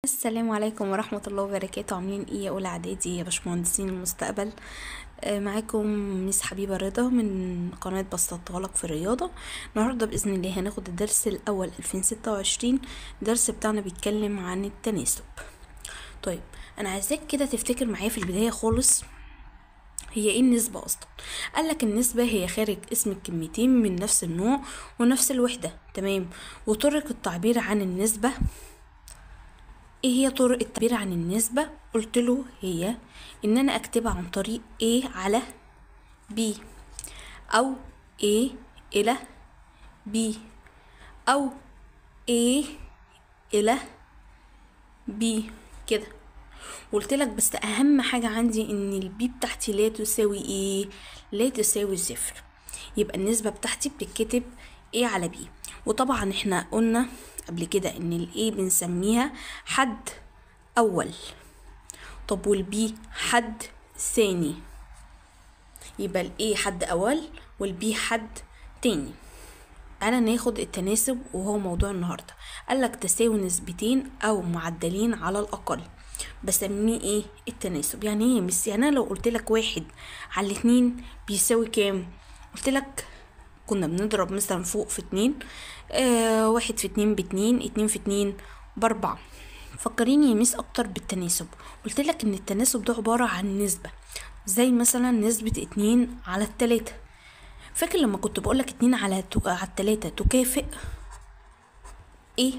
السلام عليكم ورحمة الله وبركاته. عاملين ايه يا اولى اعدادي يا باشمهندسين المستقبل؟ معاكم ميس حبيبة رضا من قناة بسطتهالك في الرياضة. النهاردة بإذن الله هناخد الدرس الأول 2026. الدرس بتاعنا بيتكلم عن التناسب. طيب أنا عايزاك كده تفتكر معايا في البداية خالص هي ايه النسبة اصلا. قالك النسبة هي خارج اسم الكلمتين من نفس النوع ونفس الوحدة. تمام. وطرق التعبير عن النسبة، ايه هي طرق التعبير عن النسبة؟ قلت له هي ان انا اكتبها عن طريق A على B، او A الى B، او A الى B كده. قلت لك بس اهم حاجة عندي ان البي بتاعتي لا تساوي ايه؟ لا تساوي صفر. يبقى النسبة بتاعتي بتتكتب A على B. وطبعا احنا قلنا قبل كده ان ال A بنسميها حد اول، طب وال B حد ثاني. يبقى ال A حد اول وال B حد تاني. تعالى ناخد التناسب وهو موضوع النهاردة. قالك تساوي نسبتين او معدلين على الاقل بسميه ايه؟ التناسب. يعني ايه يا مس؟ يعني انا لو قلت لك 1/2 بيساوي كام؟ قلت لك كنا بنضرب مثلا فوق في 2، 1 في 2 ب2، 2 في 2 ب4. فكريني يا مس اكتر بالتناسب. قلت لك ان التناسب ده عبارة عن نسبة، زي مثلا نسبة 2/3. فاكر لما كنت بقولك 2/3 تكافئ ايه؟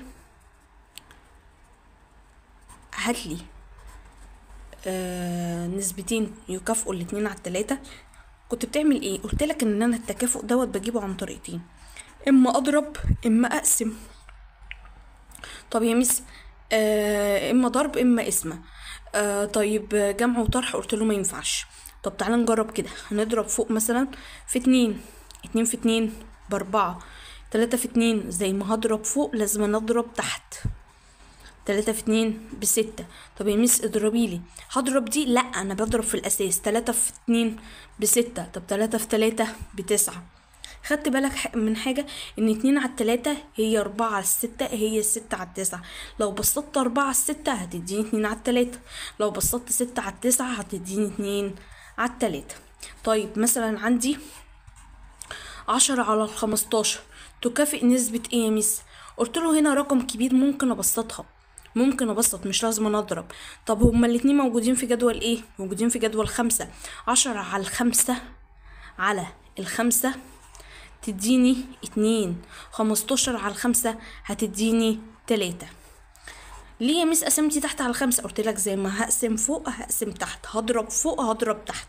هاتلي نسبتين يكافئوا 2/3. كنت بتعمل ايه؟ قلت لك ان انا التكافؤ دوت بجيبه عن طريقتين، اما اضرب اما اقسم. طب يا مس اما ضرب اما قسمه. طيب جمع وطرح قلت له ما ينفعش. طب تعالى نجرب كده. هنضرب فوق مثلا في 2، 2 في 2 ب4. 3 في 2 زي ما هضرب فوق لازم نضرب تحت. 3 في 2 ب6. طب يا مس اضربيلي. هضرب دي؟ لا، انا بضرب في الاساس. 3 في 2 ب6. طب 3 في 3 ب9. خدت بالك من حاجة؟ ان 2/3 هي 4/6 هي 6/9. لو بسطت 4/6 هتديني 2/3. لو بسطت 6/9 هتديني 2/3. طيب مثلا عندي 10/15 تكافئ نسبة ايه يا مس؟ قلت له هنا رقم كبير ممكن ابسطها، ممكن ابسط مش لازم اضرب. طب هما الاتنين موجودين في جدول ايه؟ موجودين في جدول 5. 10/5 تديني 2. 15/5 هتديني 3. ليه يا مس قسمتي تحت على 5؟ قلت لك زي ما هقسم فوق هقسم تحت، هضرب فوق هضرب تحت.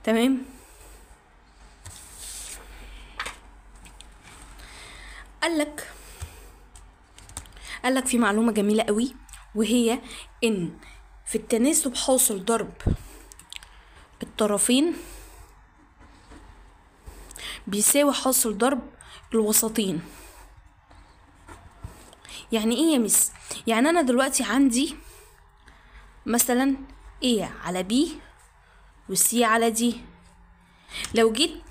تمام. قالك في معلومة جميلة قوي، وهي ان في التناسب حاصل ضرب الطرفين بيساوي حاصل ضرب الوسطين. يعني ايه يا مس؟ يعني انا دلوقتي عندي مثلا A على B و C على D. لو جيت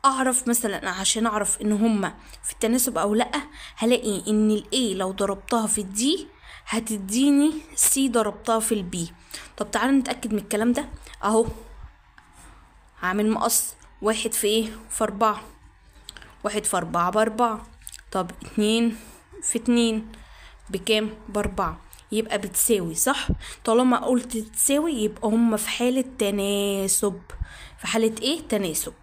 اعرف مثلا عشان اعرف ان هما في التناسب او لا، هلاقي ان ال A لو ضربتها في ال D هتديني C ضربتها في ال B. طب تعالى نتأكد من الكلام ده. اهو هعمل مقص. 1 في ايه؟ في 4. 1 في 4 ب4. طب 2 في 2 بكام؟ ب4. يبقى بتساوي، صح؟ طالما قلت تساوي يبقى هما في حالة تناسب. في حالة ايه؟ تناسب.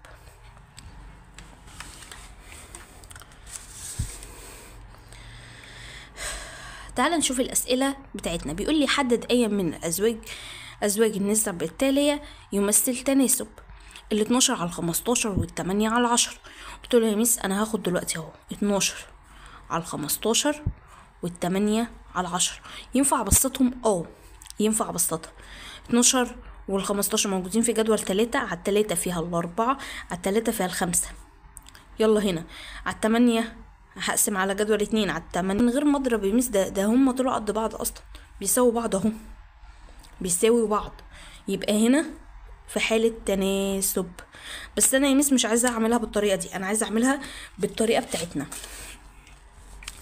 تعال نشوف الأسئلة بتاعتنا. بيقول لي حدد أي من أزواج النسب التالية يمثل تناسب. 12/15 وال8/10. قلت له يا ميس أنا هاخد دلوقتي اهو 12/15 وال8/10. ينفع أبسطهم؟ ينفع أبسطها. 12 وال15 موجودين في جدول 3. على 3 فيها 4، على 3 فيها 5. يلا هنا على 8 هقسم على جدول 2 على 8 من غير ما اضرب يا ميس. ده هم طلعوا قد بعض اصلا، بيساووا بعض اهو، بيساوي بعض. يبقى هنا في حالة تناسب. بس انا يا ميس مش عايزة اعملها بالطريقة دي، انا عايزة اعملها بالطريقة بتاعتنا.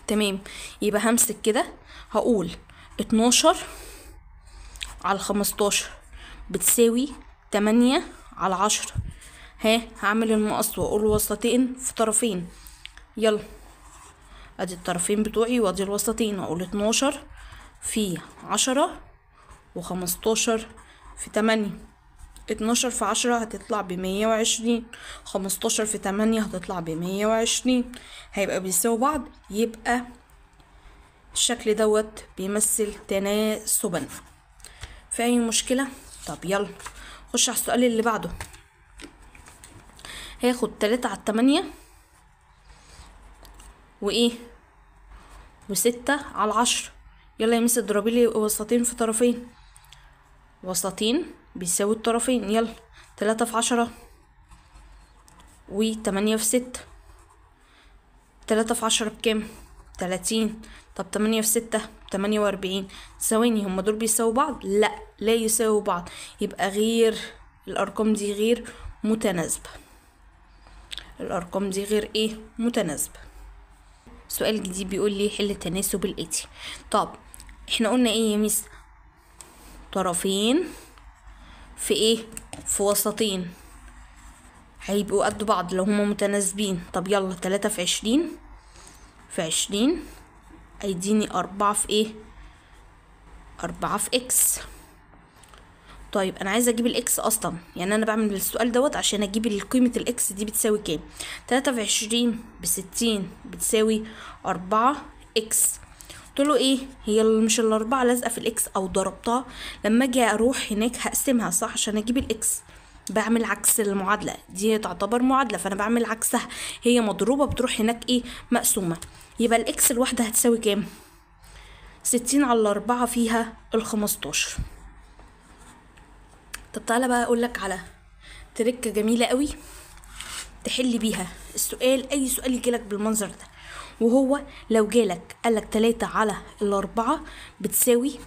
تمام. يبقى همسك كده هقول 12 على 15 بتساوي 8 على 10. هعمل المقص واقول وسطين في طرفين. يلا ادي الطرفين بتوعي وادي الوسطين، اقول 12 في 10 و15 في 8. 12 في 10 هتطلع ب120، 15 في 8 هتطلع ب120، هيبقى بيساوي بعض. يبقى الشكل دوت بيمثل تناسبا. في اي مشكلة؟ طب يلا خش على السؤال اللي بعده. هاخد 3 على 8 وايه و6 على 10. يلا يا مس اضربي لي وسطين في طرفين. وسطين بيساوي الطرفين. يلا 3 في 10 و8 في 6. 3 في 10 بكام؟ 30. طب 8 في 6 48. ثواني، هما دول بيساووا بعض؟ لا يساووا بعض. يبقى غير الارقام دي غير متناسبة. الارقام دي غير ايه؟ متناسبة. سؤال جديد بيقول لي حل التناسب الاتي. طب احنا قلنا ايه يا ميس؟ طرفين في ايه؟ في وسطين هيبقوا قد بعض لو هما متناسبين. طب يلا 3 في 20 في 20 هيديني 4 في ايه؟ 4 في اكس. طيب انا عايزه اجيب الاكس اصلا، يعني انا بعمل السؤال دوت عشان اجيب قيمه الاكس دي بتساوي كام. 3 في 20 ب60 بتساوي 4 اكس. قلت له ايه؟ هي مش الاربعه لازقه في الاكس او ضربتها؟ لما اجي اروح هناك هقسمها صح عشان اجيب الاكس. بعمل عكس المعادله دي، تعتبر معادله فانا بعمل عكسها. هي مضروبه بتروح هناك ايه؟ مقسومه. يبقى الاكس الواحده هتساوي كام؟ 60 على 4 فيها ال15. طب تعالى بقى اقولك على تركه جميله قوي تحل بيها السؤال. اي سؤال يجيلك بالمنظر ده، وهو لو جالك قالك 3 على 4 بتساوي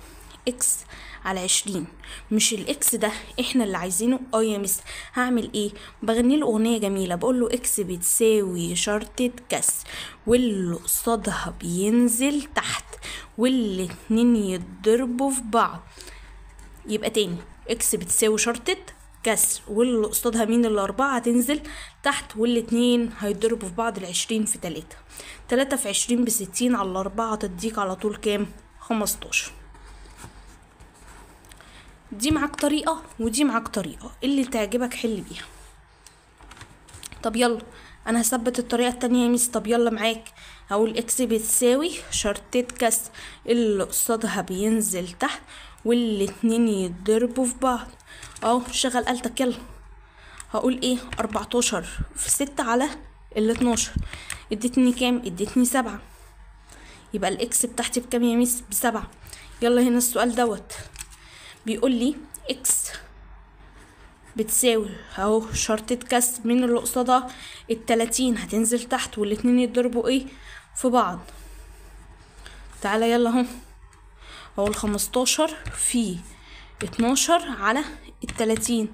اكس على 20. مش الاكس ده احنا اللي عايزينه؟ يا مس هعمل ايه؟ بغني له اغنيه جميله بقول له اكس بتساوي شرطه كسر واللي قصادها بينزل تحت والاتنين يتضربوا في بعض. يبقى تاني، اكس بتساوي شرطة كسر واللي قصادها مين؟ الاربعة هتنزل تحت والاتنين هيتضربوا في بعض. 20 في 3. 3 في 20 ب60 على 4 هتديك على طول كام؟ 15. دي معاك طريقة ودي معاك طريقة، اللي تعجبك حل بيها. طب يلا انا هثبت الطريقة التانية يا ميس. طب يلا معاك، هقول اكس بتساوي شرطة كسر اللي قصادها بينزل تحت والاتنين يتضربوا في بعض. شغل آلتك. يلا هقول ايه؟ 14 في 6 على 12 ادتني كام؟ ادتني 7. يبقى الاكس بتاعتي بكام يا ميس؟ ب7. يلا هنا السؤال دوت بيقول لي اكس بتساوي شرطة كسر من اللي قصادها 30 هتنزل تحت والاتنين يتضربوا ايه؟ في بعض. تعالى يلا اهو 15 في 12 على 30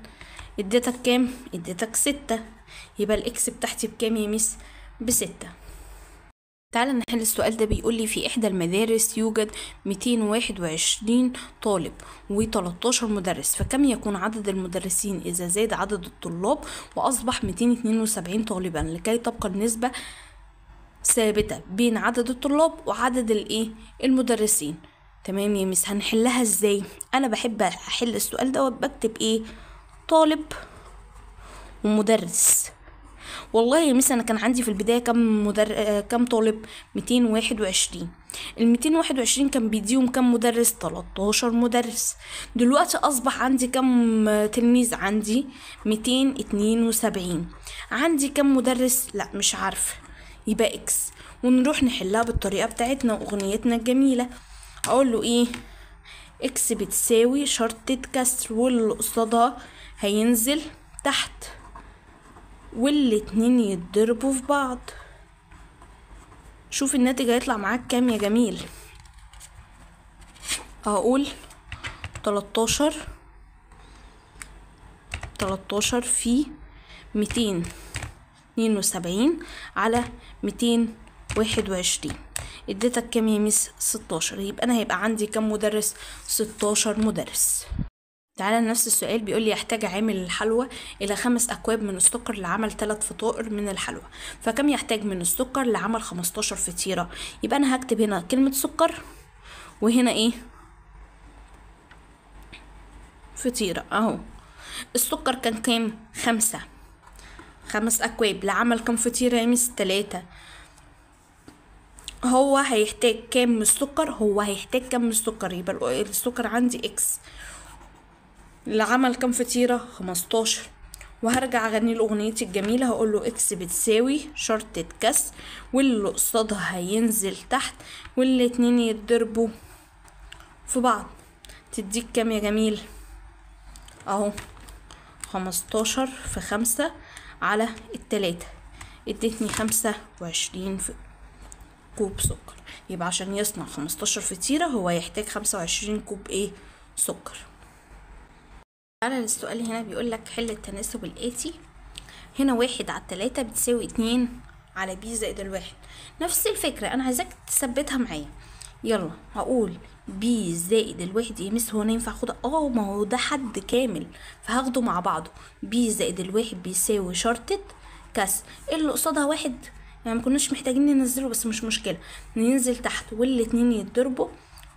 اديتك كام؟ اديتك 6. يبقى الاكس بتاعتي بكام يا ميس؟ ب6. تعالى نحل السؤال ده. بيقول لي في احدى المدارس يوجد 221 طالب و13 مدرس، فكم يكون عدد المدرسين اذا زاد عدد الطلاب واصبح 272 طالبا لكي تبقى النسبة ثابتة بين عدد الطلاب وعدد المدرسين. تمام يا مس، هنحلها ازاي؟ انا بحب احل السؤال ده بكتب ايه؟ طالب ومدرس. والله يا مس انا كان عندي في البدايه كم طالب؟ 221. ال 221 كان بيديهم كم مدرس؟ 13 مدرس. دلوقتي اصبح عندي كم تلميذ؟ عندي 272. عندي كم مدرس؟ لا مش عارفه. يبقى اكس، ونروح نحلها بالطريقه بتاعتنا واغنيتنا الجميله. اقول له ايه؟ اكس بتساوي شرطة كسر واللي قصادها هينزل تحت والاتنين يتضربوا في بعض. شوف الناتج هيطلع معاك كام يا جميل. هقول 13 في 272 على 221 اديتك كام يا ميس؟ 16. يبقى انا هيبقى عندي كام مدرس؟ 16 مدرس. تعالى نفس السؤال، بيقول لي يحتاج عامل الحلوى إلى 5 أكواب من السكر لعمل 3 فطائر من الحلوى، فكم يحتاج من السكر لعمل 15 فطيرة؟ يبقى أنا هكتب هنا كلمة سكر، وهنا إيه؟ فطيرة أهو. السكر كان كام؟ 5. 5 أكواب لعمل كم فطيرة يا مس؟ 3. هو هيحتاج كام من السكر؟ هو هيحتاج كام من السكر؟ يبقى السكر عندي إكس لعمل كام فطيرة؟ 15. وهرجع اغني له اغنيتي الجميله، هقول له اكس بتساوي شرطة كسر واللي قصادها هينزل تحت والاتنين يتضربوا في بعض، تديك كام يا جميل؟ اهو 15 في 5 على 3 ادتني 25 كوب سكر. يبقى عشان يصنع 15 فطيرة هو يحتاج 25 كوب ايه؟ سكر. تعالى للسؤال هنا، بيقولك حل التناسب الآتي. هنا 1/3 بتساوي 2 على ب زائد 1. نفس الفكرة، أنا عايزاك تثبتها معايا. يلا هقول ب زائد 1 يا مس، هو أنا ينفع أخدها؟ ما هو ده حد كامل فهاخده مع بعضه. ب زائد 1 بيساوي شرطة كسر اللي قصادها 1، يعني مكناش محتاجين ننزله بس مش مشكلة، ننزل تحت والاتنين يتضربوا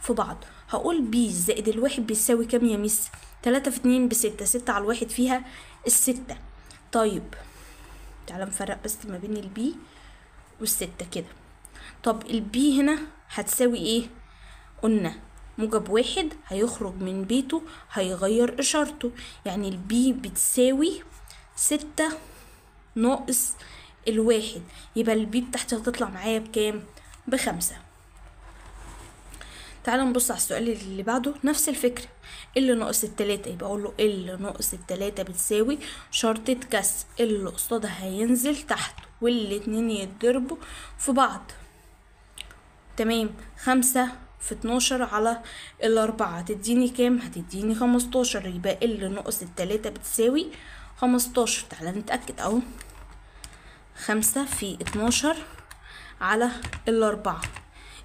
في بعض. هقول ب زائد 1 بيساوي كام يا مس؟ 3 في 2 ب6، 6 على 1 فيها 6. طيب تعالى نفرق بس ما بين البي والستة كده. طب البي هنا هتساوي ايه؟ قلنا موجب 1 هيخرج من بيته هيغير اشارته، يعني البي بتساوي 6 ناقص 1. يبقى البي بتاعتي هتطلع معايا بكام؟ ب5. تعالى نبص على السؤال اللي بعده، نفس الفكرة. اللي ناقص 3 يبقى اقول له اللي ناقص 3 بتساوي شرطة كسر اللي قصادها هينزل تحت والاتنين يتضربوا في بعض. تمام. 5 في 12 على 4 هتديني كام؟ هتديني 15. يبقى اللي ناقص 3 بتساوي 15. تعالى نتأكد اهو. 5 في 12 على 4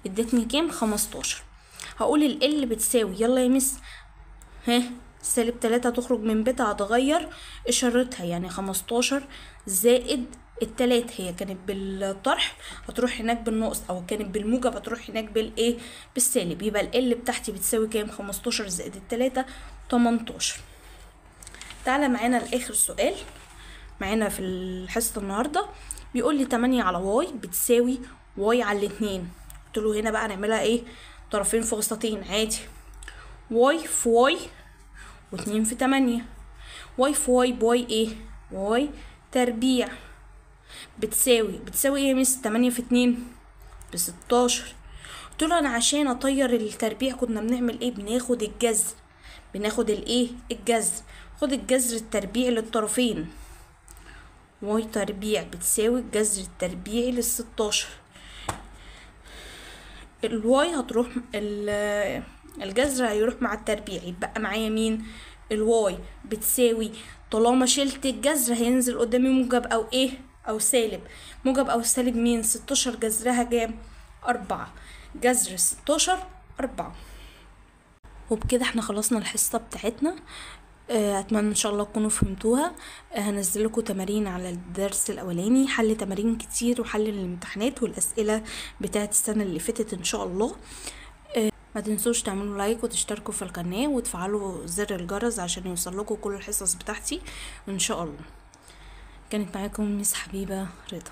ادتني كام؟ 15. هقول ال بتساوي، يلا يا مس، -3 هتخرج من بيتها هتغير اشارتها، يعني 15 زائد 3. هي كانت بالطرح هتروح هناك بالنقص، او كانت بالموجب هتروح هناك بالايه؟ بالسالب. يبقى ال بتاعتي بتساوي كام؟ 15 زائد 3 18. تعالى معانا لاخر سؤال معانا في الحصه النهارده، بيقول لي 8 على واي بتساوي واي على 2. قلت له هنا بقى نعملها ايه؟ طرفين في وسطين عادي. واي في واي و2 في 8. واي في واي بواي ايه؟ واي تربيع بتساوي ايه يا مس؟ 8 في 2 ب16. قلت له انا عشان اطير التربيع كنا بنعمل ايه؟ بناخد الجذر، بناخد الايه؟ الجذر. خد الجذر التربيعي للطرفين، واي تربيع بتساوي الجذر التربيعي لل16. الواي هتروح الجذر هيروح مع التربيع، يبقى معايا مين؟ الواي بتساوي، طالما شلت الجذر هينزل قدامي موجب او ايه؟ او سالب. موجب او سالب مين؟ 16 جذرها كام؟ 4. جذر 16 4. وبكده احنا خلصنا الحصة بتاعتنا. اتمنى ان شاء الله تكونوا فهمتوها. هنزل لكم تمارين على الدرس الاولاني، حل تمارين كتير وحل الامتحانات والاسئله بتاعت السنه اللي فاتت ان شاء الله. ما تنسوش تعملوا لايك وتشتركوا في القناه وتفعلوا زر الجرس عشان يوصل لكم كل الحصص بتاعتي ان شاء الله. كانت معاكم مس حبيبه رضا.